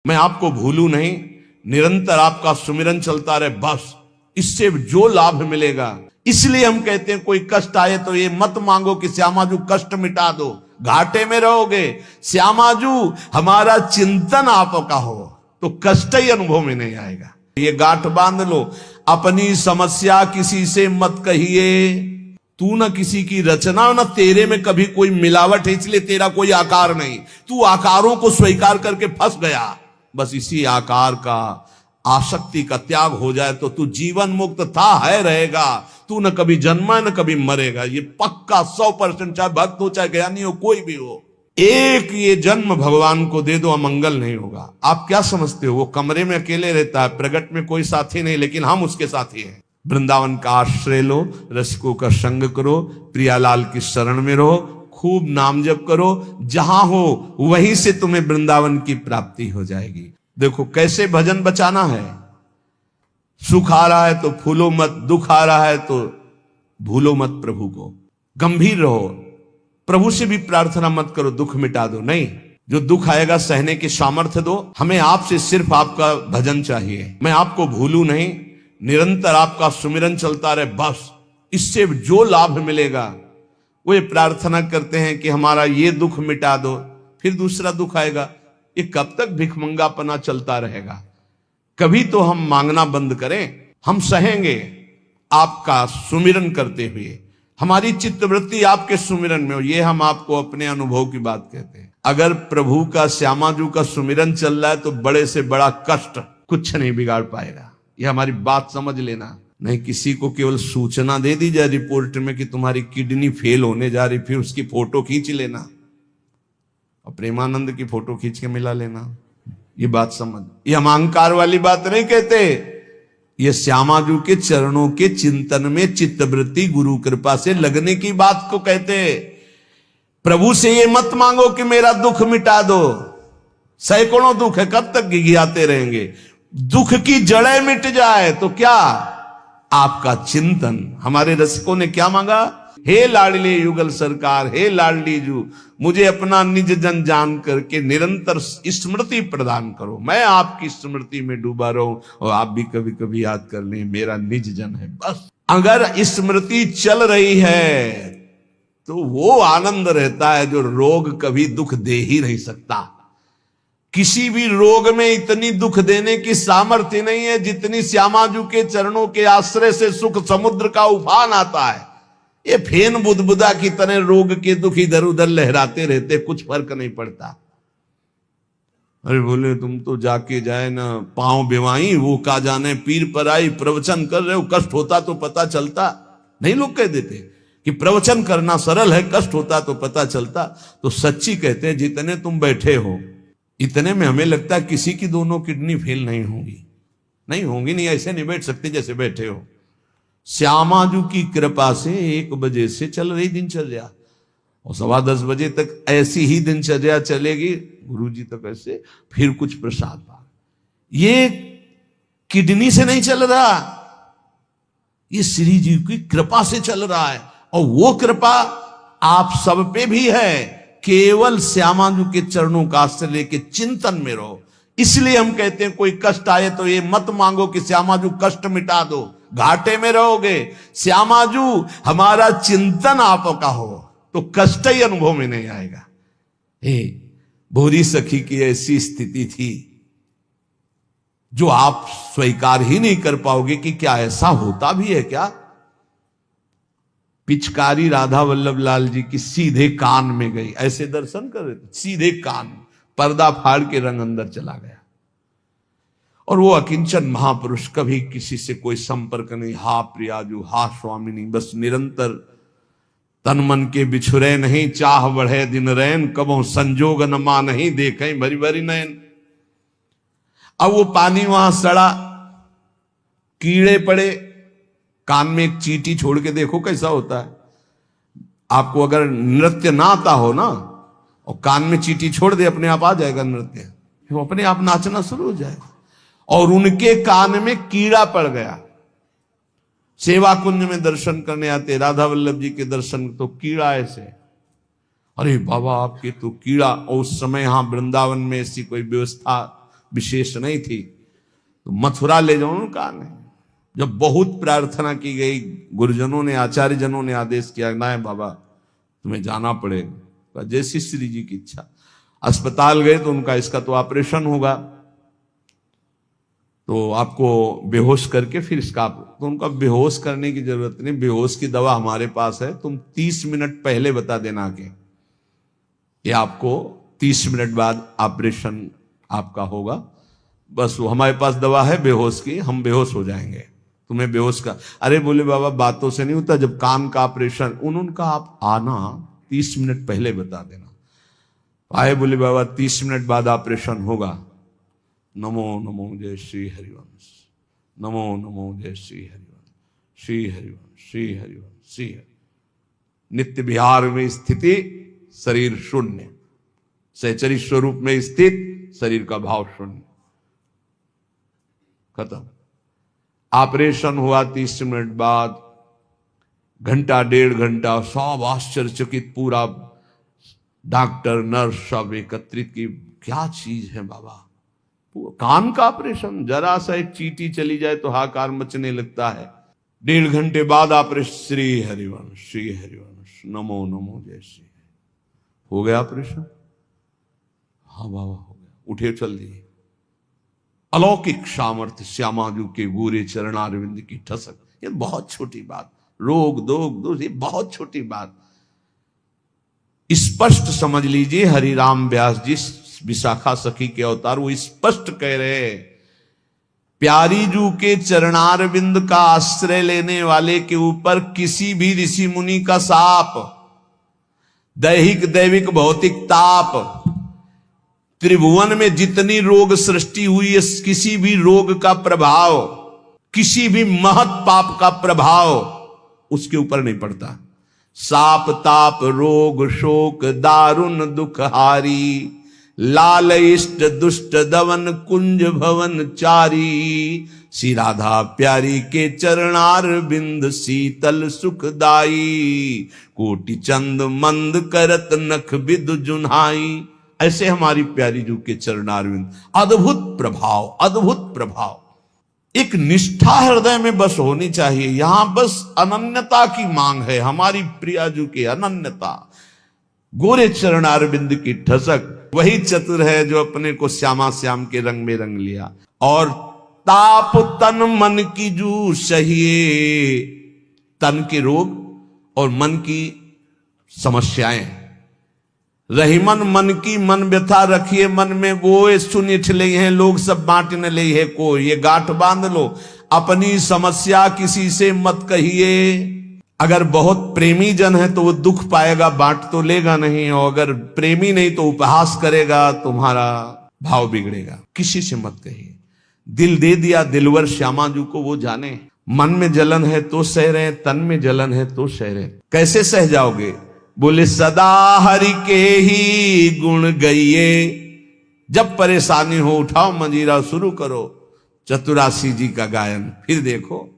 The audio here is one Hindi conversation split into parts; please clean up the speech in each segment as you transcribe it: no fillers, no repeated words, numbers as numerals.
मैं आपको भूलूं नहीं, निरंतर आपका सुमिरन चलता रहे, बस इससे जो लाभ मिलेगा। इसलिए हम कहते हैं कोई कष्ट आए तो ये मत मांगो कि श्यामाजू कष्ट मिटा दो, घाटे में रहोगे। श्यामाजू हमारा चिंतन आपका हो तो कष्ट ही अनुभव में नहीं आएगा। ये गांठ बांध लो, अपनी समस्या किसी से मत कहिए। तू न किसी की रचना, न तेरे में कभी कोई मिलावट है, इसलिए तेरा कोई आकार नहीं। तू आकारों को स्वीकार करके फंस गया। बस इसी आकार का, आसक्ति का त्याग हो जाए तो तू जीवन मुक्त था, है, रहेगा। तू न कभी जन्मा न कभी मरेगा, ये पक्का 100%। चाहे भक्त हो चाहे ज्ञानी हो, कोई भी हो, एक ये जन्म भगवान को दे दो, अमंगल नहीं होगा। आप क्या समझते हो, वो कमरे में अकेले रहता है, प्रगट में कोई साथी नहीं, लेकिन हम उसके साथी हैं। वृंदावन का आश्रय लो, रसिकों का संग करो, प्रियालाल की शरण में रहो, खूब नाम जप करो, जहां हो वहीं से तुम्हें वृंदावन की प्राप्ति हो जाएगी। देखो कैसे भजन बचाना है। सुख आ रहा है तो फूलो मत, दुख आ रहा है तो भूलो मत प्रभु को। गंभीर रहो, प्रभु से भी प्रार्थना मत करो दुख मिटा दो, नहीं। जो दुख आएगा सहने की सामर्थ्य दो। हमें आपसे सिर्फ आपका भजन चाहिए। मैं आपको भूलूं नहीं, निरंतर आपका सुमिरन चलता रहे, बस इससे जो लाभ मिलेगा। वो ये प्रार्थना करते हैं कि हमारा ये दुख मिटा दो, फिर दूसरा दुख आएगा। ये कब तक भिखमंगापना चलता रहेगा। कभी तो हम मांगना बंद करें। हम सहेंगे आपका सुमिरन करते हुए, हमारी चित्तवृत्ति आपके सुमिरन में हो। ये हम आपको अपने अनुभव की बात कहते हैं। अगर प्रभु का, श्यामाजू का सुमिरन चल रहा है तो बड़े से बड़ा कष्ट कुछ नहीं बिगाड़ पाएगा। ये हमारी बात समझ लेना। नहीं किसी को केवल सूचना दे दी जाए रिपोर्ट में कि तुम्हारी किडनी फेल होने जा रही, फिर उसकी फोटो खींच लेना और प्रेमानंद की फोटो खींच के मिला लेना। ये बात समझ, ये हम अहंकार वाली बात नहीं कहते। ये श्यामाजू के चरणों के चिंतन में चित्तवृत्ति गुरु कृपा से लगने की बात को कहते। प्रभु से ये मत मांगो कि मेरा दुख मिटा दो। सैकड़ों दुख है, कब तक गिघियाते रहेंगे। दुख की जड़ें मिट जाए तो क्या, आपका चिंतन। हमारे रसिकों ने क्या मांगा, हे लाडले युगल सरकार, हे लाडली जू, मुझे अपना निज जन जान करके निरंतर स्मृति प्रदान करो। मैं आपकी स्मृति में डूबा रहूं और आप भी कभी कभी याद कर लें, मेरा निज जन है। बस अगर स्मृति चल रही है तो वो आनंद रहता है जो रोग कभी दुख दे ही नहीं सकता। किसी भी रोग में इतनी दुख देने की सामर्थ्य नहीं है जितनी श्यामाजू के चरणों के आश्रय से सुख समुद्र का उफान आता है। ये फेन बुदबुदा की तरह रोग के दुख इधर उधर लहराते रहते, कुछ फर्क नहीं पड़ता। अरे बोले तुम तो जाके जाए ना पांव बेवाई, वो का जाने पीर पर आई, प्रवचन कर रहे हो, कष्ट होता तो पता चलता। नहीं, लोग कह देते कि प्रवचन करना सरल है, कष्ट होता तो पता चलता। तो सच्ची कहते हैं जितने तुम बैठे हो इतने में हमें लगता है किसी की दोनों किडनी फेल नहीं होंगी। नहीं होंगी, नहीं ऐसे नहीं बैठ सकते जैसे बैठे हो। श्यामाजू की कृपा से 1 बजे से चल रही दिनचर्या और 10:15 बजे तक ऐसी ही दिनचर्या चलेगी, गुरुजी तक ऐसे, फिर कुछ प्रसाद पा। ये किडनी से नहीं चल रहा, ये श्री जी की कृपा से चल रहा है। और वो कृपा आप सब पे भी है। केवल श्यामाजू के चरणों का आश्रय लेके चिंतन में रहो। इसलिए हम कहते हैं कोई कष्ट आए तो ये मत मांगो कि श्यामाजू कष्ट मिटा दो, घाटे में रहोगे। श्यामाजू हमारा चिंतन आपका हो तो कष्ट ही अनुभव में नहीं आएगा। हे भोरी सखी की ऐसी स्थिति थी जो आप स्वीकार ही नहीं कर पाओगे कि क्या ऐसा होता भी है क्या। पिचकारी राधा वल्लभ लाल जी की सीधे कान में गई, ऐसे दर्शन कर रहे थे, सीधे कान, पर्दा फाड़ के रंग अंदर चला गया। और वो अकिंचन महापुरुष, कभी किसी से कोई संपर्क नहीं। हा प्रियाजू, हा स्वामिनी, बस निरंतर तन मन के बिछुरे नहीं, चाह बढ़े दिन रैन, कबो संजोग न मा नहीं, देखें भरी भरी नैन। अब वो पानी वहां सड़ा, कीड़े पड़े, कान में एक चींटी छोड़ के देखो कैसा होता है। आपको अगर नृत्य ना आता हो ना और कान में चींटी छोड़ दे, अपने आप आ जाएगा नृत्य, वो अपने आप नाचना शुरू हो जाएगा। और उनके कान में कीड़ा पड़ गया। सेवा कुंज में दर्शन करने आते राधा वल्लभ जी के दर्शन, तो कीड़ा ऐसे, अरे बाबा आपके तो कीड़ा। और उस समय यहां वृंदावन में ऐसी कोई व्यवस्था विशेष नहीं थी, तो मथुरा ले जाओ ना, कहा नहीं। जब बहुत प्रार्थना की गई, गुरुजनों ने, आचार्य जनों ने आदेश किया, ना बाबा तुम्हें जाना पड़ेगा, जैसी श्री जी की इच्छा। अस्पताल गए तो उनका इसका तो ऑपरेशन होगा, तो आपको बेहोश करके फिर इसका, तो उनका बेहोश करने की जरूरत नहीं, बेहोश की दवा हमारे पास है, तुम 30 मिनट पहले बता देना कि ये आपको 30 मिनट बाद ऑपरेशन आपका होगा, बस वो हमारे पास दवा है बेहोश की, हम बेहोश हो जाएंगे, तुम्हें बेहोश का। अरे बोले बाबा बातों से नहीं होता, जब कान का ऑपरेशन, उनका आप आना 30 मिनट पहले बता देना। आए, बोले बाबा 30 मिनट बाद ऑपरेशन होगा। नमो नमो जय श्री हरिवंश, नमो नमो जय श्री हरिवंश, श्री हरिवंश, श्री हरिवंश, श्री हरि। नित्य विहार में स्थिति, शरीर शून्य, सहचरी स्वरूप में स्थित, शरीर का भाव शून्य, खत्म। ऑपरेशन हुआ 30 मिनट बाद, घंटा 1.5 घंटा सब आश्चर्यचकित, पूरा डॉक्टर नर्स सब एकत्रित की, क्या चीज है बाबा, कान का ऑपरेशन, जरा सा एक चींटी चली जाए तो हाहाकार मचने लगता है। 1.5 घंटे बाद ऑपरेशन, श्री हरिवंश, श्री हरिवंश, नमो नमो जय श्री। हो गया ऑपरेशन? हाँ बाबा हो गया, उठे चल दिए। अलौकिक सामर्थ्य, श्यामाजू के गोरे चरणारविंद की ठसक, ये बहुत छोटी बात, रोग दोष ये बहुत छोटी बात। स्पष्ट समझ लीजिए, हरिराम व्यास जी विशाखा सखी के अवतार, वो स्पष्ट कह रहे हैं, प्यारी जू के चरणारविंद का आश्रय लेने वाले के ऊपर किसी भी ऋषि मुनि का शाप, दैहिक दैविक भौतिक ताप, त्रिभुवन में जितनी रोग सृष्टि हुई है, किसी भी रोग का प्रभाव, किसी भी महत पाप का प्रभाव उसके ऊपर नहीं पड़ता। साप ताप रोग शोक दारुण दुखहारी, लाल इष्ट दुष्ट दवन कुंज भवन चारी, श्री राधा प्यारी के चरणार बिंद शीतल सुखदाई, कोटि चंद मंद करत नख बिदु जुन्हाई। ऐसे हमारी प्यारी जू के चरणारविंद, अद्भुत प्रभाव, अद्भुत प्रभाव। एक निष्ठा हृदय में बस होनी चाहिए, यहां बस अनन्यता की मांग है, हमारी प्रिया जू के अनन्यता। गोरे चरणारविंद की ठसक, वही चतुर है जो अपने को श्यामा श्याम के रंग में रंग लिया। और ताप तन मन की जू सहिए, तन के रोग और मन की समस्याएं, रहीमन मन की मन व्यथा रखिए मन में, वो सुनिठ ले हैं लोग सब बांट न ले है को, ये गांठ बांध लो, अपनी समस्या किसी से मत कहिए। अगर बहुत प्रेमी जन है तो वो दुख पाएगा, बांट तो लेगा नहीं, और अगर प्रेमी नहीं तो उपहास करेगा, तुम्हारा भाव बिगड़ेगा। किसी से मत कहिए। दिल दे दिया दिलवर श्यामा जू को, वो जाने। मन में जलन है तो सह रहे, तन में जलन है तो सह रहे। कैसे सह जाओगे? बोले सदा हरि के ही गुण गइए। जब परेशानी हो उठाओ मंजीरा, शुरू करो चतुरासी जी का गायन, फिर देखो।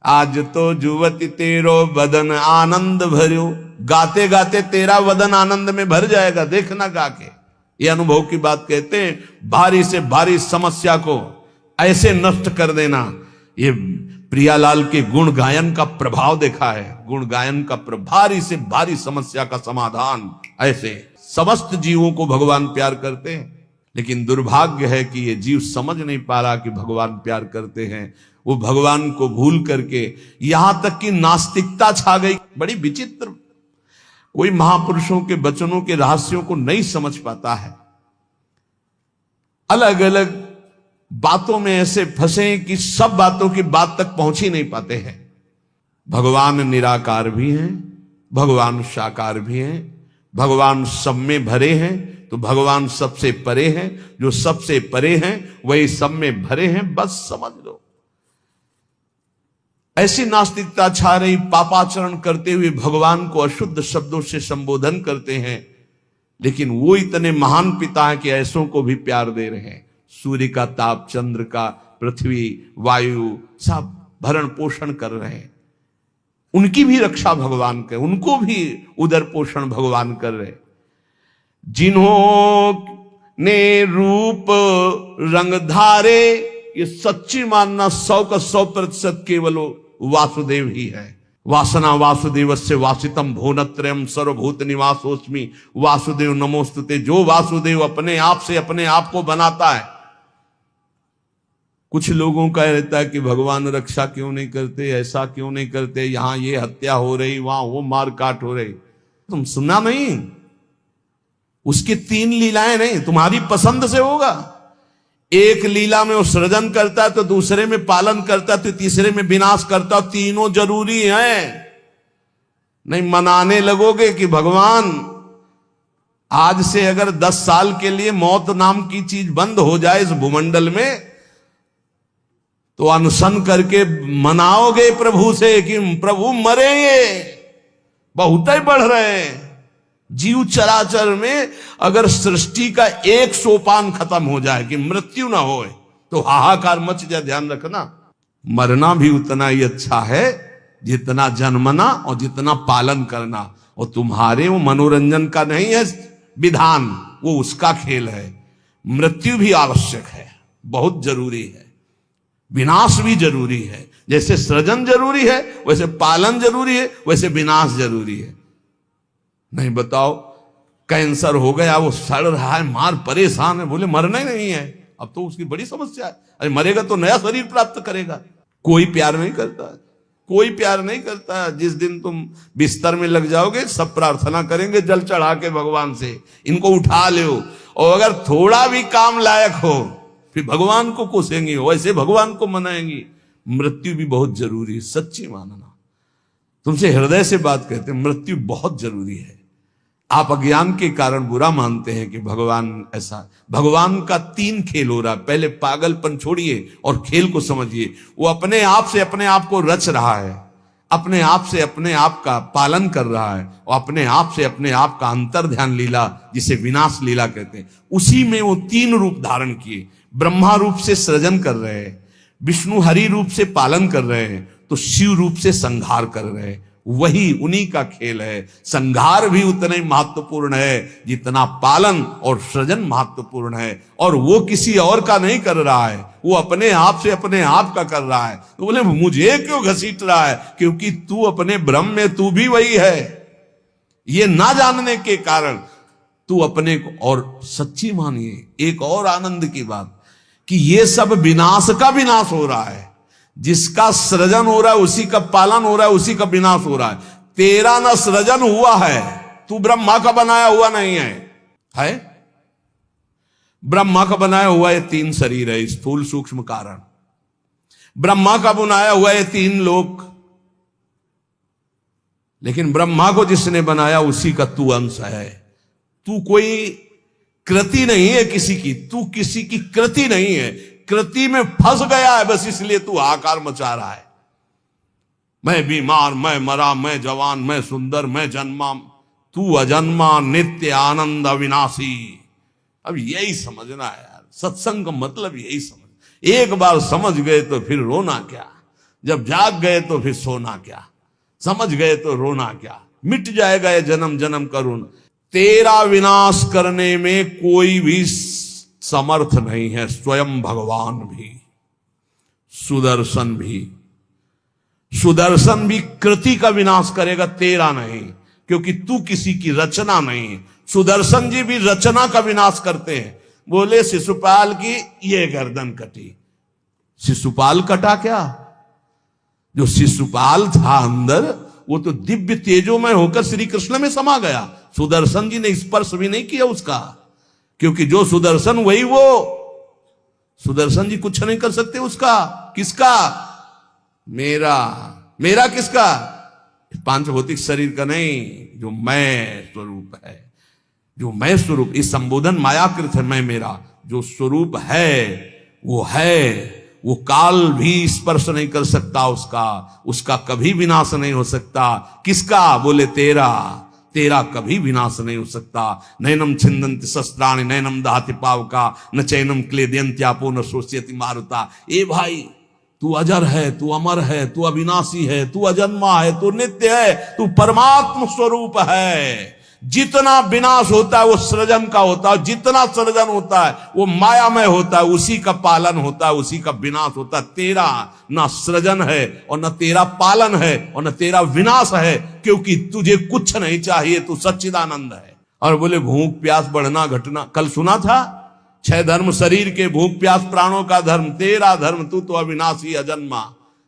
आज तो जुवती तेरो बदन आनंद भर्यो, गाते गाते तेरा बदन आनंद में भर जाएगा, देखना गा के। ये अनुभव की बात कहते हैं, भारी से भारी समस्या को ऐसे नष्ट कर देना। ये प्रियालाल के गुण गायन का प्रभाव देखा है, गुण गायन का भारी से भारी समस्या का समाधान। ऐसे समस्त जीवों को भगवान प्यार करते हैं, लेकिन दुर्भाग्य है कि ये जीव समझ नहीं पा रहा कि भगवान प्यार करते हैं। वो भगवान को भूल करके यहां तक कि नास्तिकता छा गई। बड़ी विचित्र, कोई महापुरुषों के वचनों के रहस्यों को नहीं समझ पाता है, अलग अलग बातों में ऐसे फंसे कि सब बातों की बात तक पहुंच ही नहीं पाते हैं। भगवान निराकार भी हैं, भगवान साकार भी हैं, भगवान सब में भरे हैं, तो भगवान सबसे परे हैं, जो सबसे परे हैं वही सब में भरे हैं, बस समझ लो। ऐसी नास्तिकता छा रही, पापाचरण करते हुए भगवान को अशुद्ध शब्दों से संबोधन करते हैं, लेकिन वो इतने महान पिता हैं कि ऐसों को भी प्यार दे रहे हैं। सूर्य का ताप, चंद्र का, पृथ्वी, वायु, सब भरण पोषण कर रहे हैं, उनकी भी रक्षा भगवान कर, उनको भी उदर पोषण भगवान कर रहे। जिन्हों ने रूप रंग धारे, ये सच्ची मानना 100% केवल वासुदेव ही है। वासना वासुदेवस्य वासितम भुवनत्रयम् सर्वभूत निवासोस्मि वासुदेव नमोस्तुते। जो वासुदेव अपने आप से अपने आप को बनाता है। कुछ लोगों का रहता है कि भगवान रक्षा क्यों नहीं करते, ऐसा क्यों नहीं करते, यहां ये हत्या हो रही, वहां वो मारकाट हो रही। तुम सुना नहीं? उसकी 3 लीलाएं नहीं, तुम्हारी पसंद से होगा। एक लीला में वो सृजन करता है, तो दूसरे में पालन करता है, तो तीसरे में विनाश करता है। तीनों जरूरी हैं। नहीं मनाने लगोगे कि भगवान आज से अगर 10 साल के लिए मौत नाम की चीज बंद हो जाए इस भूमंडल में, तो अनशन करके मनाओगे प्रभु से कि प्रभु मरेंगे, बहुत ही बढ़ रहे हैं। जीव चराचर में अगर सृष्टि का एक सोपान खत्म हो जाए कि मृत्यु ना हो, तो हाहाकार मच जाए। ध्यान रखना, मरना भी उतना ही अच्छा है जितना जन्मना और जितना पालन करना। और तुम्हारे वो मनोरंजन का नहीं है विधान, वो उसका खेल है। मृत्यु भी आवश्यक है, बहुत जरूरी है। विनाश भी जरूरी है। जैसे सृजन जरूरी है वैसे पालन जरूरी है, वैसे विनाश जरूरी है। नहीं बताओ, कैंसर हो गया, वो सड़ रहा है, मार परेशान है, बोले मरना ही नहीं है। अब तो उसकी बड़ी समस्या है। अरे मरेगा तो नया शरीर प्राप्त करेगा। कोई प्यार नहीं करता, कोई प्यार नहीं करता। जिस दिन तुम बिस्तर में लग जाओगे, सब प्रार्थना करेंगे जल चढ़ा के भगवान से, इनको उठा लो। और अगर थोड़ा भी काम लायक हो फिर भगवान को कोसेंगे, वैसे भगवान को मनाएंगी। मृत्यु भी बहुत जरूरी है, सच्ची मानना। तुमसे हृदय से बात कहते हैं, मृत्यु बहुत जरूरी है। आप अज्ञान के कारण बुरा मानते हैं कि भगवान ऐसा। भगवान का 3 खेल हो रहा। पहले पागलपन छोड़िए और खेल को समझिए। वो अपने आप से अपने आप को रच रहा है, अपने आप से अपने आप का पालन कर रहा है, और अपने आप से अपने आप का अंतर ध्यान लीला, जिसे विनाश लीला कहते हैं, उसी में वो 3 रूप धारण किए। ब्रह्मा रूप से सृजन कर रहे हैं, विष्णु हरि रूप से पालन कर रहे हैं, तो शिव रूप से संहार कर रहे हैं। वही उन्हीं का खेल है। संहार भी उतना ही महत्वपूर्ण है जितना पालन और सृजन महत्वपूर्ण है। और वो किसी और का नहीं कर रहा है, वो अपने आप से अपने आप का कर रहा है। तो बोले मुझे क्यों घसीट रहा है? क्योंकि तू अपने ब्रह्म में तू भी वही है। ये ना जानने के कारण तू अपने को। और सच्ची मानिए एक और आनंद की बात, कि ये सब विनाश का विनाश हो रहा है। जिसका सृजन हो रहा है उसी का पालन हो रहा है, उसी का विनाश हो रहा है। तेरा ना सृजन हुआ है, तू ब्रह्मा का बनाया हुआ नहीं है। ब्रह्मा का बनाया हुआ ये 3 शरीर है, स्थूल सूक्ष्म कारण। ब्रह्मा का बनाया हुआ ये 3 लोक। लेकिन ब्रह्मा को जिसने बनाया उसी का तू अंश है। तू कोई कृति नहीं है किसी की, तू किसी की कृति नहीं है। कृति में फंस गया है बस, इसलिए तू हाहाकार मचा रहा है। मैं बीमार, मैं मरा, मैं जवान, मैं सुंदर, मैं जन्मा। तू अजन्मा, नित्य आनंद अविनाशी। अब यही समझना है यार, सत्संग का मतलब यही समझ। एक बार समझ गए तो फिर रोना क्या, जब जाग गए तो फिर सोना क्या, समझ गए तो रोना क्या। मिट जाएगा ये जन्म जन्म का ऋण। तेरा विनाश करने में कोई भी समर्थ नहीं है। स्वयं भगवान भी, सुदर्शन भी। सुदर्शन भी कृति का विनाश करेगा, तेरा नहीं, क्योंकि तू किसी की रचना नहीं। सुदर्शन जी भी रचना का विनाश करते हैं। बोले शिशुपाल की ये गर्दन कटी। शिशुपाल कटा क्या? जो शिशुपाल था अंदर, वो तो दिव्य तेजोमय होकर श्री कृष्ण में समा गया। सुदर्शन जी ने स्पर्श भी नहीं किया उसका, क्योंकि जो सुदर्शन वही वो। सुदर्शन जी कुछ नहीं कर सकते उसका। किसका? मेरा। मेरा किसका? पांच भौतिक शरीर का नहीं, जो मैं स्वरूप है। जो मैं स्वरूप, इस संबोधन मायाकृत है। मैं मेरा जो स्वरूप है वो काल भी स्पर्श नहीं कर सकता उसका कभी विनाश नहीं हो सकता। किसका? बोले तेरा कभी विनाश नहीं हो सकता। नैनम छिंदन्ति शस्त्राणि नैनम दहति पावका न चैनम क्लेदयन्त्यापो न शोष्यति मारुता। ए भाई, तू अजर है, तू अमर है, तू अविनाशी है, तू अजन्मा है, तू नित्य है, तू परमात्म स्वरूप है। जितना विनाश होता है वो सृजन का होता है, जितना सृजन होता है वो मायामय होता है, उसी का पालन होता है, उसी का विनाश होता है। तेरा ना सृजन है और न तेरा पालन है और न तेरा विनाश है, क्योंकि तुझे कुछ नहीं चाहिए, तू सच्चिदानंद है। और बोले भूख प्यास बढ़ना घटना, कल सुना था 6 धर्म शरीर के, भूख प्यास प्राणों का धर्म, तेरा धर्म तू तो अविनाशी अजन्मा।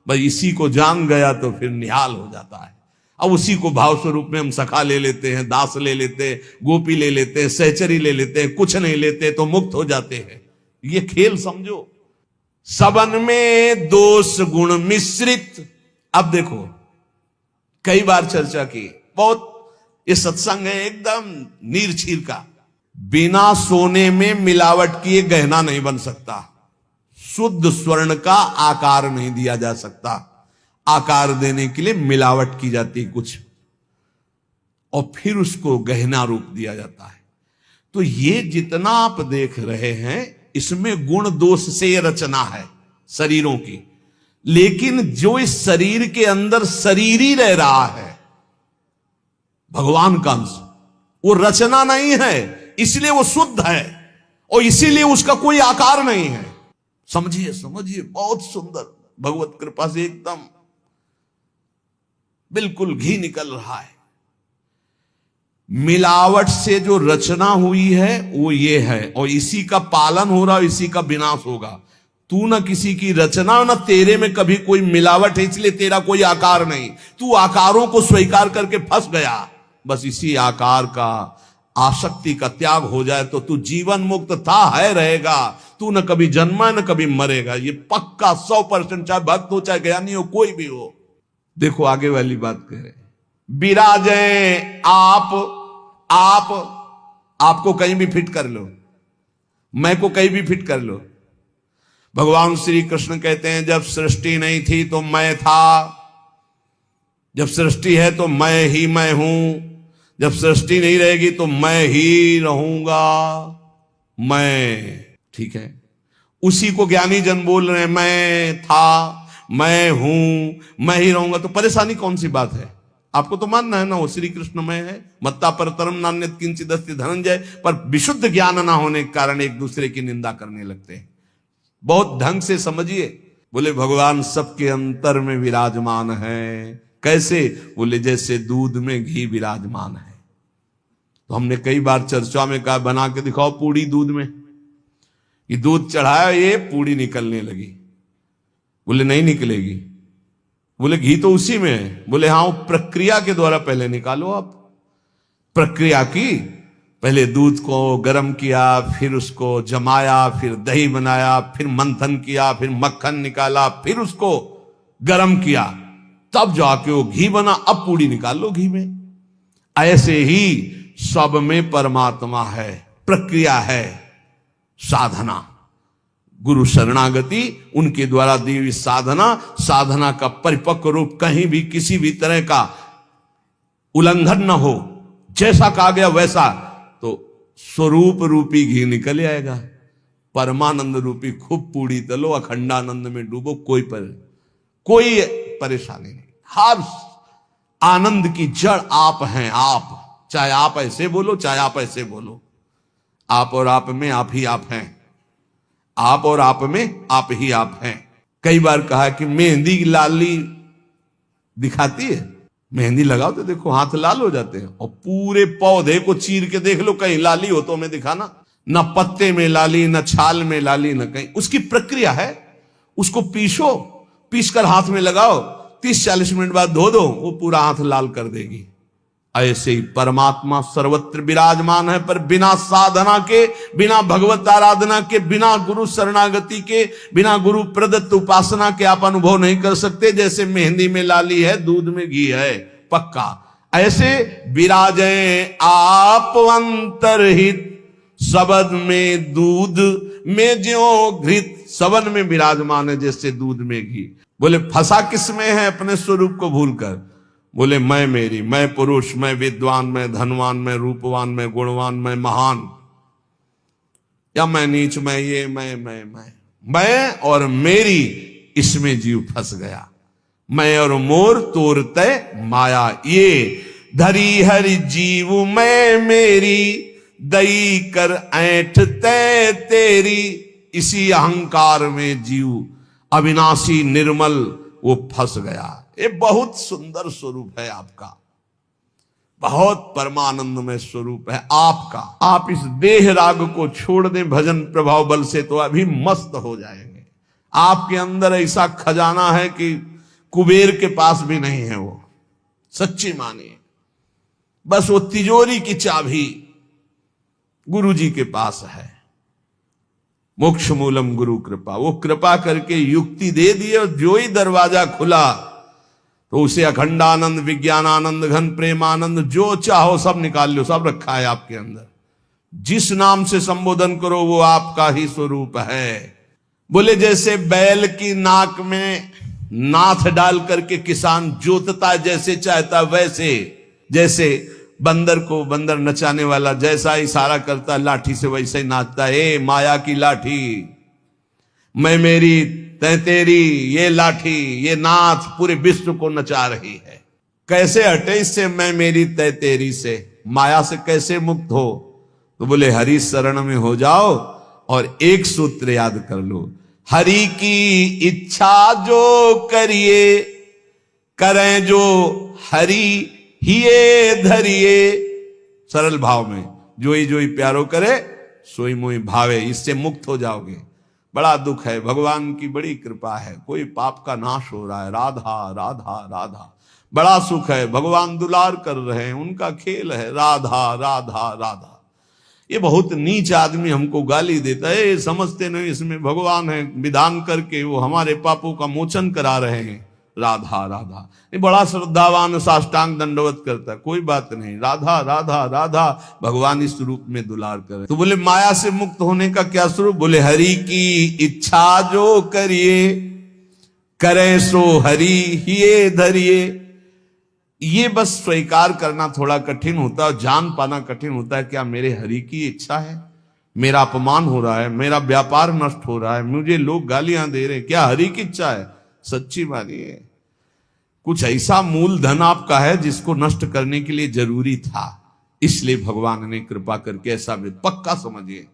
बस इसी को जान गया तो फिर निहाल हो जाता है। अब उसी को भाव स्वरूप में हम सखा ले लेते हैं, दास ले लेते हैं, गोपी ले लेते हैं, सहचरी ले लेते हैं, कुछ नहीं लेते तो मुक्त हो जाते हैं। ये खेल समझो। सबन में दोष गुण मिश्रित। अब देखो, कई बार चर्चा की, बहुत ये सत्संग है एकदम नीर छीर का। बिना सोने में मिलावट किए गहना नहीं बन सकता, शुद्ध स्वर्ण का आकार नहीं दिया जा सकता, आकार देने के लिए मिलावट की जाती कुछ, और फिर उसको गहना रूप दिया जाता है। तो ये जितना आप देख रहे हैं इसमें गुण दोष से रचना है शरीरों की, लेकिन जो इस शरीर के अंदर शरीर ही रह रहा है, भगवान का अंश, वो रचना नहीं है, इसलिए वो शुद्ध है और इसीलिए उसका कोई आकार नहीं है। समझिए समझिए, बहुत सुंदर, भगवत कृपा से एकदम बिल्कुल घी निकल रहा है। मिलावट से जो रचना हुई है वो ये है, और इसी का पालन हो रहा है, इसी का विनाश होगा। तू ना किसी की रचना, ना तेरे में कभी कोई मिलावट है, इसलिए तेरा कोई आकार नहीं। तू आकारों को स्वीकार करके फंस गया। बस इसी आकार का, आसक्ति का त्याग हो जाए तो तू जीवन मुक्त था, है, रहेगा। तू न कभी जन्मा न कभी मरेगा, ये पक्का 100%, चाहे भक्त हो चाहे ज्ञानी हो, कोई भी हो। देखो आगे वाली बात कह रहे, विराजे आप आपको कहीं भी फिट कर लो, मैं को कहीं भी फिट कर लो। भगवान श्री कृष्ण कहते हैं जब सृष्टि नहीं थी तो मैं था, जब सृष्टि है तो मैं ही मैं हूं, जब सृष्टि नहीं रहेगी तो मैं ही रहूंगा। मैं, ठीक है, उसी को ज्ञानी जन बोल रहे हैं, मैं था, मैं हूं, मैं ही रहूंगा। तो परेशानी कौन सी बात है? आपको तो मानना है ना वो श्री कृष्ण में है, मत्ता परतरम नान्यत् किंचित् अस्ति धनंजय। पर विशुद्ध ज्ञान ना होने के कारण एक दूसरे की निंदा करने लगते हैं। बहुत ढंग से समझिए। बोले भगवान सबके अंतर में विराजमान है। कैसे? बोले जैसे दूध में घी विराजमान है। तो हमने कई बार चर्चा में कहा, बना के दिखाओ पूड़ी दूध में। ये दूध चढ़ाया, ये पूड़ी निकलने लगी। बोले नहीं निकलेगी। बोले घी तो उसी में है। बोले हाँ, वो प्रक्रिया के द्वारा पहले निकालो। आप प्रक्रिया की, पहले दूध को गर्म किया, फिर उसको जमाया, फिर दही बनाया, फिर मंथन किया, फिर मक्खन निकाला, फिर उसको गर्म किया, तब जाके वो घी बना। अब पूड़ी निकाल लो घी में। ऐसे ही सब में परमात्मा है, प्रक्रिया है, साधना, गुरु शरणागति, उनके द्वारा दी हुई साधना, साधना का परिपक्व रूप कहीं भी किसी भी तरह का उल्लंघन न हो, जैसा कहा गया वैसा, तो स्वरूप रूपी घी निकल आएगा। परमानंद रूपी खूब पूड़ी तलो, अखंडानंद में डूबो, कोई परेशानी नहीं। हर आनंद की जड़ आप हैं। आप, चाहे आप ऐसे बोलो चाहे आप ऐसे बोलो, आप और आप में आप ही आप हैं। आप और आप में आप ही आप हैं। कई बार कहा कि मेहंदी लाली दिखाती है, मेहंदी लगाओ तो देखो हाथ लाल हो जाते हैं, और पूरे पौधे को चीर के देख लो, कहीं लाली हो तो हमें दिखाना। न पत्ते में लाली, न छाल में लाली, न कहीं। उसकी प्रक्रिया है। उसको पीसो, पीस कर हाथ में लगाओ, 30-40 मिनट बाद धो दो, वो पूरा हाथ लाल कर देगी। ऐसे ही परमात्मा सर्वत्र विराजमान है, पर बिना साधना के, बिना भगवत आराधना के, बिना गुरु शरणागति के, बिना गुरु प्रदत्त उपासना के आप अनुभव नहीं कर सकते। जैसे मेहंदी में लाली है, दूध में घी है, पक्का। ऐसे विराजे आप अंतरहित, सबद में दूध में ज्यों घृत। सबद में विराजमान है जैसे दूध में घी। बोले फंसा किस में है? अपने स्वरूप को भूलकर। बोले मैं मेरी, मैं पुरुष, मैं विद्वान, मैं धनवान, मैं रूपवान, मैं गुणवान, मैं महान, या मैं नीच, मैं ये, मैं और मेरी, इसमें जीव फंस गया। मैं और मोर तोर तय माया, ये धरी हरि जीव मैं मेरी, दई कर ऐठ तय तेरी। इसी अहंकार में जीव अविनाशी निर्मल वो फंस गया। ये बहुत सुंदर स्वरूप है आपका, बहुत परमानंदमय स्वरूप है आपका। आप इस देह राग को छोड़ दें भजन प्रभाव बल से तो अभी मस्त हो जाएंगे। आपके अंदर ऐसा खजाना है कि कुबेर के पास भी नहीं है वो, सच्ची मानिए। बस वो तिजोरी की चाबी गुरु जी के पास है। मोक्ष मूलम गुरु कृपा, वो कृपा करके युक्ति दे दी और जो ही दरवाजा खुला तो उसे अखंडानंद, विज्ञानानंद, घन प्रेमानंद जो चाहो सब निकाल लो, सब रखा है आपके अंदर। जिस नाम से संबोधन करो वो आपका ही स्वरूप है। बोले जैसे बैल की नाक में नाथ डाल करके किसान जोतता जैसे चाहता वैसे, जैसे बंदर को बंदर नचाने वाला जैसा इशारा करता लाठी से वैसे ही नाचता। ए माया की लाठी, मैं मेरी तै तेरी, ये लाठी ये नाथ पूरे विश्व को नचा रही है। कैसे हटे इससे मैं मेरी तै तेरी से, माया से कैसे मुक्त हो? तो बोले हरि शरण में हो जाओ और एक सूत्र याद कर लो, हरि की इच्छा जो करिए, करें जो हरि हिये धरिए। सरल भाव में जो ही प्यारो करे सोई मोई भावे, इससे मुक्त हो जाओगे। बड़ा दुख है, भगवान की बड़ी कृपा है, कोई पाप का नाश हो रहा है। राधा राधा राधा, बड़ा सुख है, भगवान दुलार कर रहे हैं, उनका खेल है। राधा राधा राधा। ये बहुत नीच आदमी हमको गाली देता है, ये समझते नहीं इसमें भगवान है, विधान करके वो हमारे पापों का मोचन करा रहे हैं। राधा राधा, ये बड़ा श्रद्धावान साष्टांग दंडवत करता है, कोई बात नहीं। राधा राधा राधा, भगवान इस रूप में दुलार करे। तो बोले माया से मुक्त होने का क्या स्वरूप? बोले हरि की इच्छा जो करिए, करें सो हरि हिये धरिए। ये बस स्वीकार करना थोड़ा कठिन होता है, जान पाना कठिन होता है। क्या मेरे हरि की इच्छा है? मेरा अपमान हो रहा है, मेरा व्यापार नष्ट हो रहा है, मुझे लोग गालियां दे रहे हैं, क्या हरि की इच्छा है? सच्ची मानिए कुछ ऐसा मूलधन आपका है जिसको नष्ट करने के लिए जरूरी था, इसलिए भगवान ने कृपा करके ऐसा पक्का समझिए।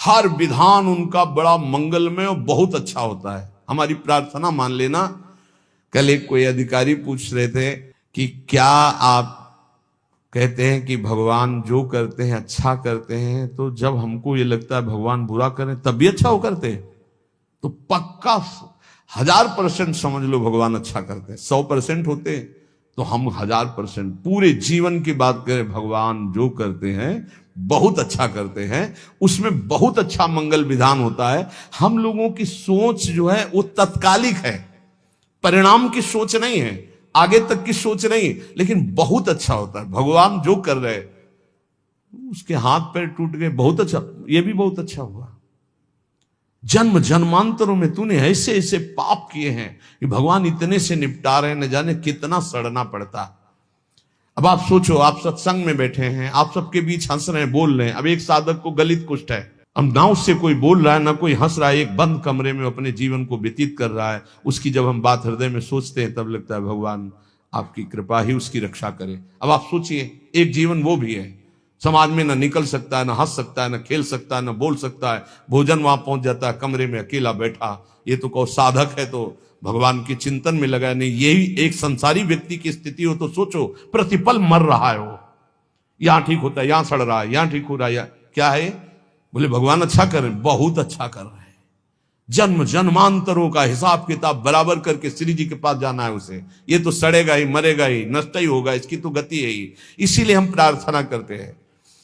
हर विधान उनका बड़ा मंगलमय और बहुत अच्छा होता है। हमारी प्रार्थना मान लेना। कल एक कोई अधिकारी पूछ रहे थे कि क्या आप कहते हैं कि भगवान जो करते हैं अच्छा करते हैं, तो जब हमको ये लगता है भगवान बुरा करें तब भी अच्छा हो करते हैं? तो पक्का 1000% समझ लो भगवान अच्छा करते हैं। 100% होते तो हम 1000% पूरे जीवन की बात करें, भगवान जो करते हैं बहुत अच्छा करते हैं, उसमें बहुत अच्छा मंगल विधान होता है। हम लोगों की सोच जो है वो तत्कालिक है, परिणाम की सोच नहीं है, आगे तक की सोच नहीं, लेकिन बहुत अच्छा होता है। भगवान जो कर रहे, उसके हाथ पैर टूट गए, बहुत अच्छा, ये भी बहुत अच्छा हुआ। जन्म जन्मांतरों में तूने ऐसे ऐसे पाप किए हैं कि भगवान इतने से निपटा रहे, न जाने कितना सड़ना पड़ता। अब आप सोचो, आप सत्संग में बैठे हैं, आप सबके बीच हंस रहे हैं, बोल रहे हैं। अब एक साधक को गलित कुष्ठ है, अब ना उससे कोई बोल रहा है ना कोई हंस रहा है, एक बंद कमरे में अपने जीवन को व्यतीत कर रहा है। उसकी जब हम बात हृदय में सोचते हैं तब लगता है भगवान आपकी कृपा ही उसकी रक्षा करे। अब आप सोचिए, एक जीवन वो भी है, समाज में ना निकल सकता है, ना हंस सकता है, ना खेल सकता है, ना बोल सकता है, भोजन वहां पहुंच जाता है, कमरे में अकेला बैठा। ये तो कहो साधक है तो भगवान के चिंतन में लगा नहीं। यही एक संसारी व्यक्ति की स्थिति हो तो सोचो, प्रतिपल मर रहा है वो, यहां ठीक होता है, यहां सड़ रहा है, यहां ठीक हो रहा है, क्या है? बोले भगवान अच्छा कर रहे हैं, बहुत अच्छा कर रहे हैं। जन्म जन्मांतरों का हिसाब किताब बराबर करके श्री जी के पास जाना है उसे। ये तो सड़ेगा ही, मरेगा ही, नष्ट ही होगा, इसकी तो गति है ही। इसीलिए हम प्रार्थना करते हैं,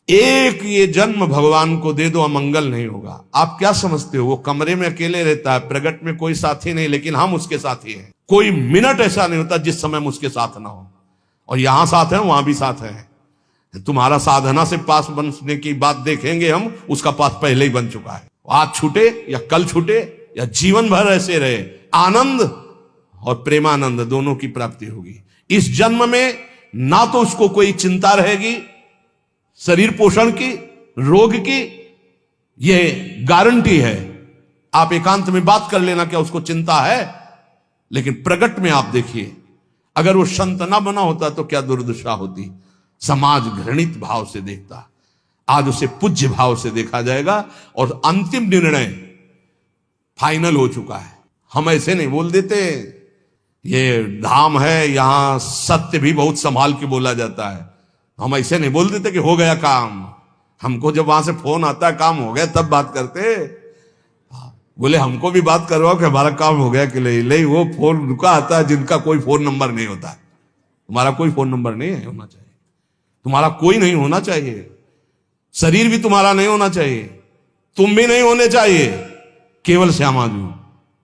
एक ये जन्म भगवान को दे दो, अमंगल नहीं होगा। आप क्या समझते हो? वो कमरे में अकेले रहता है, प्रगट में कोई साथी नहीं, लेकिन हम उसके साथी हैं। कोई मिनट ऐसा नहीं होता जिस समय हम उसके साथ ना हो, और यहां साथ है वहां भी साथ है। तुम्हारा साधना से पास बनने की बात देखेंगे हम, उसका पास पहले ही बन चुका है। आज छूटे या कल छूटे या जीवन भर ऐसे रहे, आनंद और प्रेमानंद दोनों की प्राप्ति होगी। इस जन्म में ना तो उसको कोई चिंता रहेगी शरीर पोषण की, रोग की, ये गारंटी है। आप एकांत में बात कर लेना क्या उसको चिंता है, लेकिन प्रगट में आप देखिए, अगर वो संत ना बना होता तो क्या दुर्दशा होती। समाज घृणित भाव से देखता, आज उसे पूज्य भाव से देखा जाएगा और अंतिम निर्णय फाइनल हो चुका है। हम ऐसे नहीं बोल देते, ये धाम है यहां सत्य भी बहुत संभाल के बोला जाता है। हम ऐसे नहीं बोल देते कि हो गया काम। हमको जब वहां से फोन आता है काम हो गया तब बात करते, बोले हमको भी बात करवाओ कि हमारा काम हो गया कि नहीं। वो फोन रुका आता है जिनका कोई फोन नंबर नहीं होता। तुम्हारा कोई फोन नंबर नहीं है होना चाहिए, तुम्हारा कोई नहीं होना चाहिए, शरीर भी तुम्हारा नहीं होना चाहिए, तुम भी नहीं होने चाहिए, केवल श्यामाजू,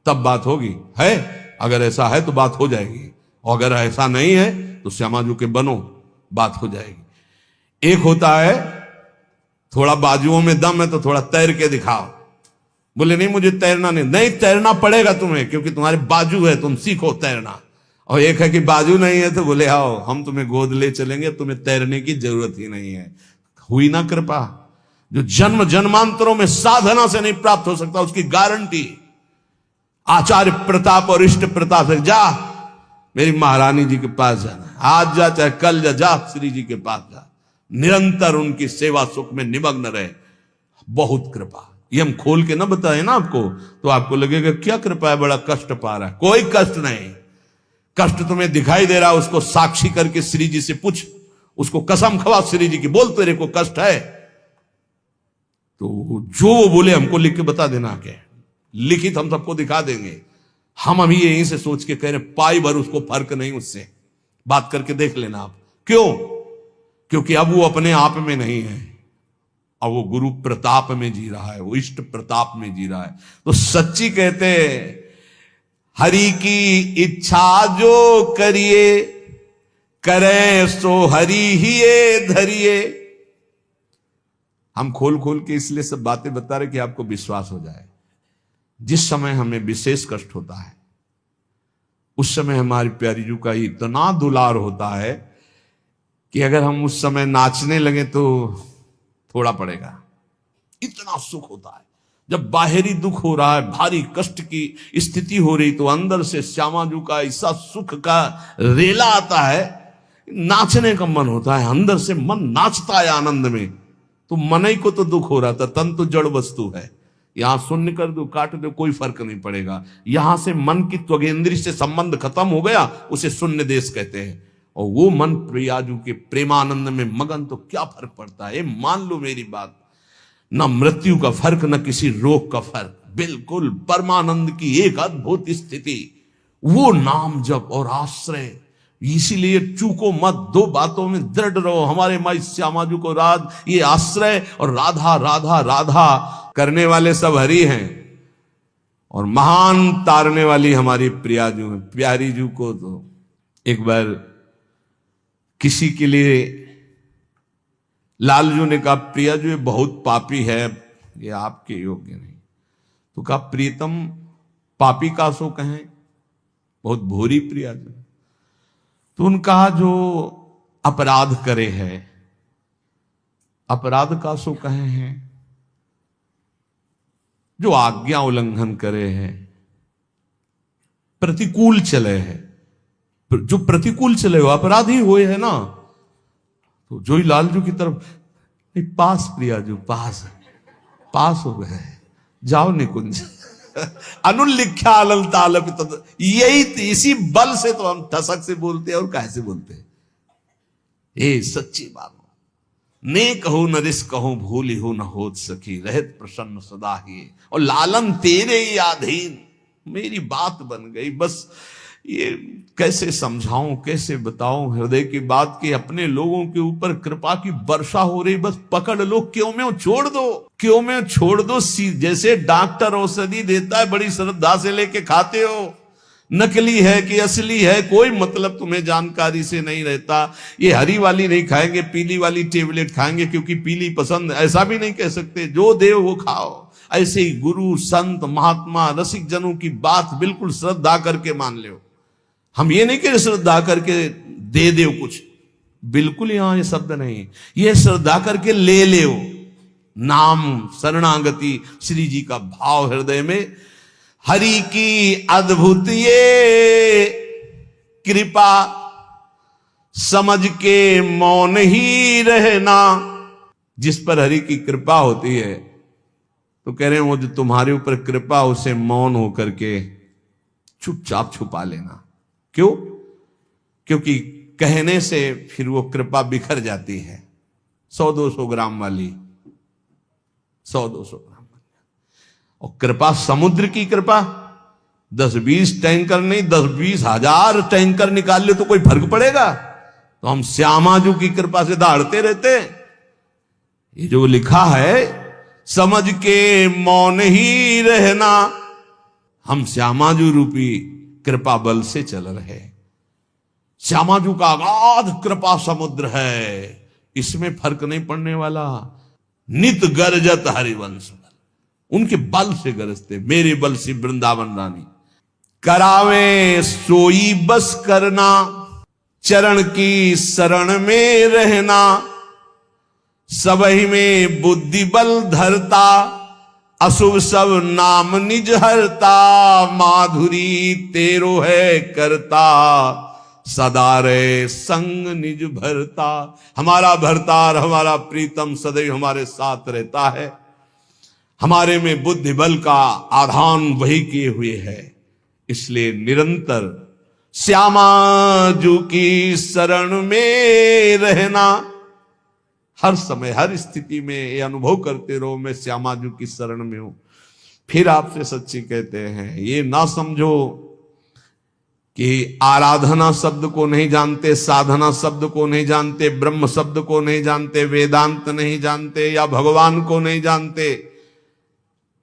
तब बात होगी। है अगर ऐसा है तो बात हो जाएगी, और अगर ऐसा नहीं है तो श्यामाजू के बनो, बात हो जाएगी। एक होता है थोड़ा बाजुओं में दम है तो थोड़ा तैर के दिखाओ, बोले नहीं मुझे तैरना नहीं तैरना पड़ेगा तुम्हें, क्योंकि तुम्हारे बाजू है, तुम सीखो तैरना। और एक है कि बाजू नहीं है तो बोले आओ हम तुम्हें गोद ले चलेंगे, तुम्हें तैरने की जरूरत ही नहीं है। हुई ना कृपा, जो जन्म जन्मांतरों में साधना से नहीं प्राप्त हो सकता उसकी गारंटी आचार्य प्रताप और इष्ट प्रताप से। जा मेरी महारानी जी के पास जाना, आज जा चाहे कल जा श्री जी के पास जा, निरंतर उनकी सेवा सुख में निमग्न रहे। बहुत कृपा, ये हम खोल के ना बताए ना आपको तो आपको लगेगा क्या कृपा है, बड़ा कष्ट पा रहा है। कोई कष्ट नहीं, कष्ट तुम्हें दिखाई दे रहा है उसको साक्षी करके श्री जी से पूछ, उसको कसम खवा श्री जी की, बोल तेरे को कष्ट है तो जो वो बोले हमको लिख के बता देना, के लिखित हम सबको दिखा देंगे। हम अभी यहीं से सोच के कह रहे पाई भर उसको फर्क नहीं, उससे बात करके देख लेना आप। क्यों? क्योंकि अब वो अपने आप में नहीं है, अब वो गुरु प्रताप में जी रहा है, वो इष्ट प्रताप में जी रहा है। तो सच्ची कहते हरि की इच्छा जो करिए, करे सो हरि ही धरिए। हम खोल खोल के इसलिए सब बातें बता रहे कि आपको विश्वास हो जाए। जिस समय हमें विशेष कष्ट होता है उस समय हमारी प्यारी जू का इतना दुलार होता है कि अगर हम उस समय नाचने लगे तो थोड़ा पड़ेगा, इतना सुख होता है। जब बाहरी दुख हो रहा है, भारी कष्ट की स्थिति हो रही, तो अंदर से श्यामाजू का ऐसा सुख का रेला आता है, नाचने का मन होता है, अंदर से मन नाचता है आनंद में। तो मन ही को तो दुख हो रहा था, तन तो जड़ वस्तु है, यहां शून्य कर दो काट दो कोई फर्क नहीं पड़ेगा। यहां से मन की त्वगेंद्री से संबंध खत्म हो गया, उसे शून्य देश कहते हैं। और वो मन प्रियाजू के प्रेमानंद में मगन, तो क्या फर्क पड़ता है। मान लो मेरी बात, न मृत्यु का फर्क न किसी रोग का फर्क, बिल्कुल परमानंद की एक अद्भुत स्थिति, वो नाम जप और आश्रय। इसीलिए चूको मत, दो बातों में दृढ़ रहो। हमारे माई श्यामाजू को राध ये आश्रय और राधा राधा राधा करने वाले सब हरि हैं, और महान तारने वाली हमारी प्रियाजू है। प्यारी जू को तो एक बार किसी के लिए लालजू ने कहा प्रियाजू ये बहुत पापी है, ये आपके योग्य नहीं। तो कहा प्रीतम पापी का सो कहें, बहुत भोरी प्रियाजू। तो उन्होंने कहा जो अपराध करे है, अपराध का सो कहे हैं, जो आज्ञा उल्लंघन करे है, प्रतिकूल चले है, जो प्रतिकूल चले हो अपराधी हुए है ना। तो जो ही लालजू की तरफ, नहीं पास प्रियाजू पास पास हो गए, जाओ निकुंज अनुल्लिख्या अलल तालप। यही इसी बल से तो हम ठसक से बोलते हैं, और कैसे बोलते हैं। ये सच्ची बात, ने कहो नरिस कहो भूली हो न होत सकी, रहत प्रसन्न सदा ही, और लालन तेरे ही अधीन। मेरी बात बन गई, बस ये कैसे समझाऊं, कैसे बताऊं हृदय की बात की। अपने लोगों के ऊपर कृपा की वर्षा हो रही, बस पकड़ लो, क्यों में छोड़ दो, क्यों में छोड़ दो। जैसे डॉक्टर औषधि देता है, बड़ी श्रद्धा से लेके खाते हो, नकली है कि असली है कोई मतलब तुम्हें जानकारी से नहीं रहता। ये हरी वाली नहीं खाएंगे, पीली वाली टेबलेट खाएंगे क्योंकि पीली पसंद, ऐसा भी नहीं कह सकते। जो दे वो खाओ। ऐसे ही गुरु संत महात्मा रसिक जनों की बात बिल्कुल श्रद्धा करके मान लो। हम ये नहीं कह श्रद्धा करके दे दो कुछ, बिल्कुल यहां ये शब्द नहीं, ये श्रद्धा करके ले लो। नाम शरणागति श्री जी का भाव हृदय में, हरि की अद्भुत ये कृपा, समझ के मौन ही रहना। जिस पर हरि की कृपा होती है तो कह रहे हैं वो जो तुम्हारे ऊपर कृपा, उसे मौन होकर के चुपचाप छुपा लेना। क्यों? क्योंकि कहने से फिर वो कृपा बिखर जाती है। 100-200 ग्राम वाली 100-200 ग्राम वाली। और कृपा समुद्र की कृपा 10-20 टैंकर नहीं, 10-20 हजार टैंकर निकाल ले तो कोई फर्क पड़ेगा? तो हम श्यामाजू की कृपा से दहाड़ते रहते। ये जो लिखा है, समझ के मौन ही रहना, हम श्यामाजू रूपी कृपा बल से चल रहे। श्यामाजू का अगाध कृपा समुद्र है, इसमें फर्क नहीं पड़ने वाला। नित गरजत हरिवंश बल, उनके बल से गरजते, मेरे बल से वृंदावन रानी। करावे सोई बस करना, चरण की शरण में रहना, सबही में बुद्धि बल धरता, अशुभ सब नाम निज हरता, माधुरी तेरो है करता, सदा रे संग निज भरता। हमारा भरतार, हमारा प्रीतम सदैव हमारे साथ रहता है। हमारे में बुद्धि बल का आधान वही किए हुए है। इसलिए निरंतर श्यामाजू की शरण में रहना, हर समय हर स्थिति में ये अनुभव करते रहो मैं श्यामाजू की शरण में हूं। फिर आपसे सच्ची कहते हैं, ये ना समझो कि आराधना शब्द को नहीं जानते, साधना शब्द को नहीं जानते, ब्रह्म शब्द को नहीं जानते, वेदांत नहीं जानते, या भगवान को नहीं जानते।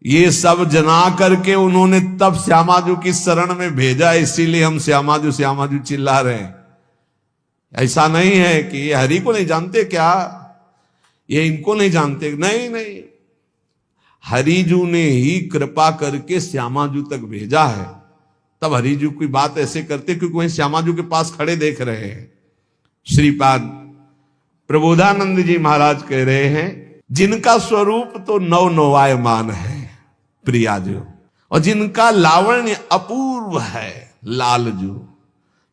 ये सब जना करके उन्होंने तब श्यामाजू की शरण में भेजा, इसीलिए हम श्यामाजू श्यामाजू चिल्ला रहे हैं। ऐसा नहीं है कि ये हरि को नहीं जानते क्या, ये इनको नहीं जानते, नहीं नहीं, हरिजू ने ही कृपा करके श्यामाजू तक भेजा है। तब हरिजू की बात ऐसे करते क्योंकि वहीं श्यामाजू के पास खड़े देख रहे हैं। श्रीपाद प्रबोधानंद जी महाराज कह रहे हैं, जिनका स्वरूप तो नवनवायमान है प्रियाजू, और जिनका लावण्य अपूर्व है लालजू।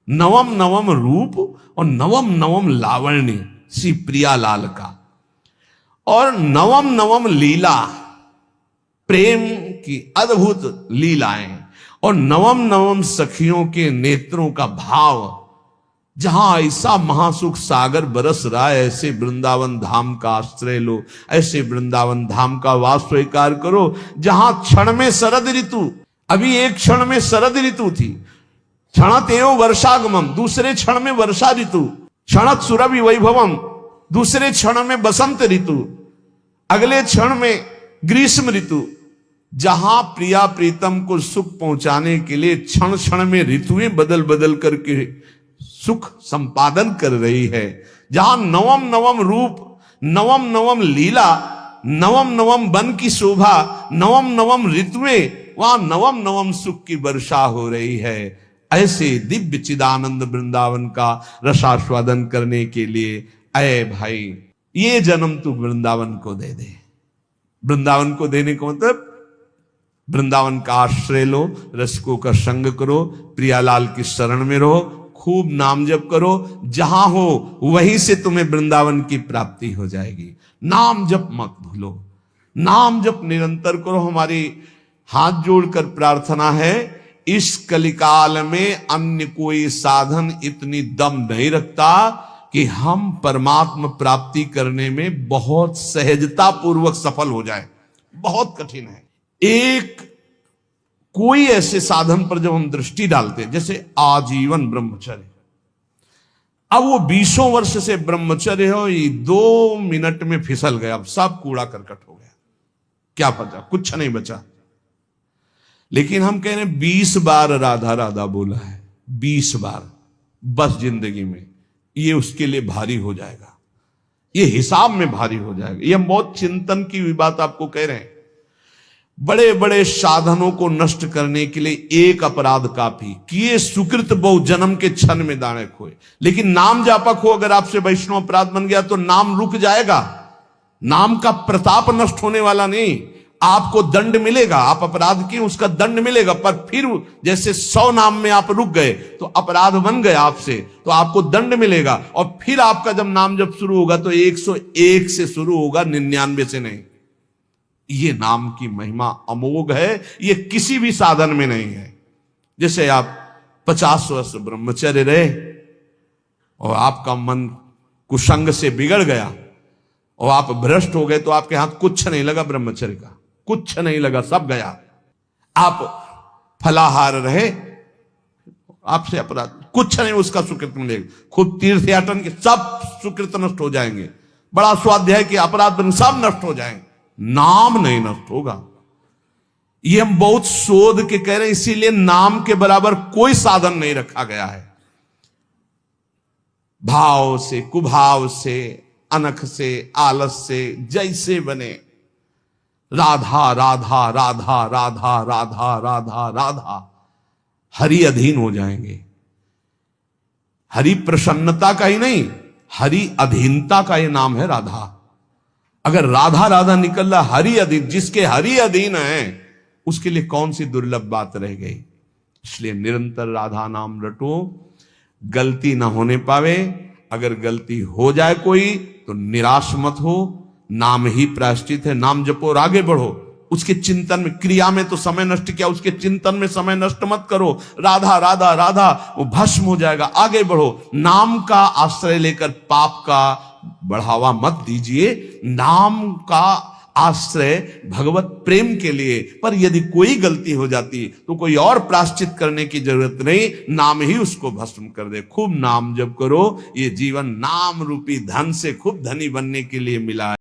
नवम नवम रूप और नवम नवम लावण्य श्री प्रियालाल का, और नवम नवम लीला, प्रेम की अद्भुत लीलाएं, और नवम नवम सखियों के नेत्रों का भाव। जहां ऐसा महासुख सागर बरस रहा है, ऐसे वृंदावन धाम का आश्रय लो, ऐसे वृंदावन धाम का वास स्वीकार करो, जहां क्षण में शरद ऋतु, अभी एक क्षण में शरद ऋतु थी, क्षणत एवं वर्षागमम, दूसरे क्षण में वर्षा ऋतु, क्षणत सुरभि वैभवम, दूसरे क्षण में बसंत ऋतु, अगले क्षण में ग्रीष्म ऋतु। जहां प्रिया प्रीतम को सुख पहुंचाने के लिए क्षण क्षण में ऋतुएं बदल बदल करके सुख संपादन कर रही है, जहां नवम नवम रूप, नवम नवम लीला, नवम नवम वन की शोभा, नवम नवम ऋतुएं, वहां नवम नवम सुख की वर्षा हो रही है। ऐसे दिव्य चिदानंद वृंदावन का रसास्वादन करने के लिए अय भाई, ये जन्म तू वृंदावन को दे दे। वृंदावन को देने को मतलब वृंदावन का आश्रय लो, रसिकों का संग करो, प्रियालाल की शरण में रहो, खूब नाम जप करो, जहां हो वहीं से तुम्हें वृंदावन की प्राप्ति हो जाएगी। नाम जप मत भूलो, नाम जप निरंतर करो। हमारी हाथ जोड़कर प्रार्थना है, इस कलिकाल में अन्य कोई साधन इतनी दम नहीं रखता कि हम परमात्मा प्राप्ति करने में बहुत सहजता पूर्वक सफल हो जाए। बहुत कठिन है। एक कोई ऐसे साधन पर जब हम दृष्टि डालते हैं, जैसे आजीवन ब्रह्मचर्य, अब वो 20 वर्ष से ब्रह्मचर्य हो, ये 2 मिनट में फिसल गया, अब सब कूड़ा करकट हो गया, क्या पता, कुछ नहीं बचा। लेकिन हम कह रहे हैं 20 बार राधा राधा बोला है, 20 बार बस जिंदगी में, ये उसके लिए भारी हो जाएगा, ये हिसाब में भारी हो जाएगा। ये हम बहुत चिंतन की हुई बात आपको कह रहे हैं। बड़े बड़े साधनों को नष्ट करने के लिए एक अपराध काफी, किए सुकृत बहु जन्म के क्षण में दाने खोए। लेकिन नाम जापक हो, अगर आपसे वैष्णव अपराध बन गया तो नाम रुक जाएगा, नाम का प्रताप नष्ट होने वाला नहीं, आपको दंड मिलेगा, आप अपराध किए उसका दंड मिलेगा, पर फिर जैसे 100 नाम में आप रुक गए तो अपराध बन गए आपसे, तो आपको दंड मिलेगा। और फिर आपका जब नाम जब शुरू होगा तो 101 से शुरू होगा, 99 से नहीं। ये नाम की महिमा अमोघ है, ये किसी भी साधन में नहीं है। जैसे आप 50 वर्ष ब्रह्मचर्य रहे और आपका मन कुसंग से बिगड़ गया और आप भ्रष्ट हो गए, तो आपके हाथ कुछ नहीं लगा, ब्रह्मचर्य का कुछ नहीं लगा, सब गया। आप फलाहार रहे, आपसे अपराध कुछ नहीं, उसका सुकृत मिलेगा। खुद तीर्थ याटन के सब सुकृत नष्ट हो जाएंगे, बड़ा स्वाध्याय के अपराध सब नष्ट हो जाएंगे, नाम नहीं नष्ट होगा। ये हम बहुत शोध के कह रहे हैं, इसीलिए नाम के बराबर कोई साधन नहीं रखा गया है। भाव से, कुभाव से, अनख से, आलस से, जैसे बने राधा राधा राधा राधा राधा राधा राधा, हरि अधीन हो जाएंगे। हरि प्रसन्नता का ही नहीं, हरि अधीनता का ये नाम है राधा। अगर राधा राधा निकल रहा, हरि अधीन, जिसके हरि अधीन है उसके लिए कौन सी दुर्लभ बात रह गई। इसलिए निरंतर राधा नाम रटो, गलती ना होने पावे। अगर गलती हो जाए कोई तो निराश मत हो, नाम ही प्रायश्चित है। नाम जपो और आगे बढ़ो। उसके चिंतन में, क्रिया में तो समय नष्ट किया, उसके चिंतन में समय नष्ट मत करो। राधा राधा राधा, वो भस्म हो जाएगा, आगे बढ़ो। नाम का आश्रय लेकर पाप का बढ़ावा मत दीजिए, नाम का आश्रय भगवत प्रेम के लिए। पर यदि कोई गलती हो जाती तो कोई और प्रायश्चित करने की जरूरत नहीं, नाम ही उसको भस्म कर दे। खूब नाम जप करो, ये जीवन नाम रूपी धन से खूब धनी बनने के लिए मिला है।